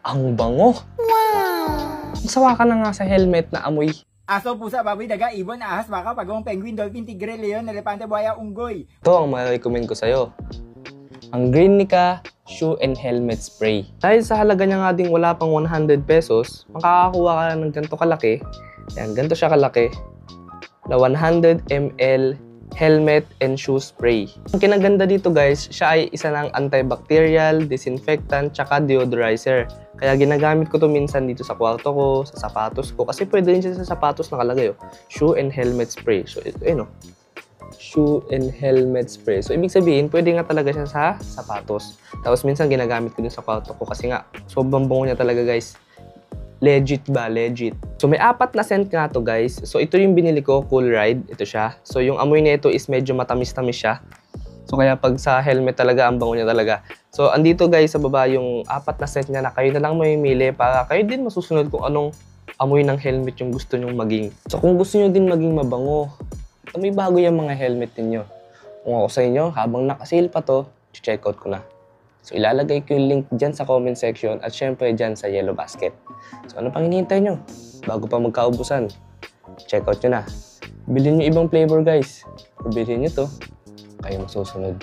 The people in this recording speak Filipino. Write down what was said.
Ang bango! Wow! Masawa ka na nga sa helmet na amoy. Aso, pusa, baboy, daga, ibon, ahas, baka, pagong, penguin, dolphin, tigre, leon, elepante, buhaya, unggoy. Ito ang ma-recommend ko sa'yo. Ang Greennica Shoe and Helmet Spray. Dahil sa halaga niya nga ding wala pang 100 pesos, makakakuha ka ng ganito kalaki. Yan, ganito siya kalaki. Na 100 ml helmet and shoe spray. Ang kinaganda dito guys, siya ay isa ng antibacterial, disinfectant, tsaka deodorizer. Kaya ginagamit ko to minsan dito sa kwarto ko, sa sapatos ko. Kasi pwede rin siya sa sapatos nakalagay. Oh. Shoe and helmet spray. So, ito, no? Shoe and helmet spray. So, ibig sabihin, pwede nga talaga siya sa sapatos. Tapos, minsan ginagamit ko din sa kwarto ko kasi nga, sobrang bango niya talaga, guys. Legit ba? Legit. So, may 4 na scent nga to, guys. So, ito yung binili ko, Cool Ride. Ito siya. So, yung amoy nito is medyo matamis-tamis siya. So, kaya pag sa helmet talaga, ang bango niya talaga. So, andito, guys, sa baba yung 4 na scent niya na kayo na lang mamimili para kayo din masusunod kung anong amoy ng helmet yung gusto nyong maging. So, kung gusto nyo din maging mabango, may bago yung mga helmet ninyo. Kung ako sa inyo, habang nakasale pa to, check out ko na. So, ilalagay ko yung link dyan sa comment section at syempre dyan sa yellow basket. So, ano pang hinihintay nyo? Bago pa magkaubusan, check out nyo na. Bilhin nyo ibang flavor, guys. Kung bilhin nyo to, kayo masusunod.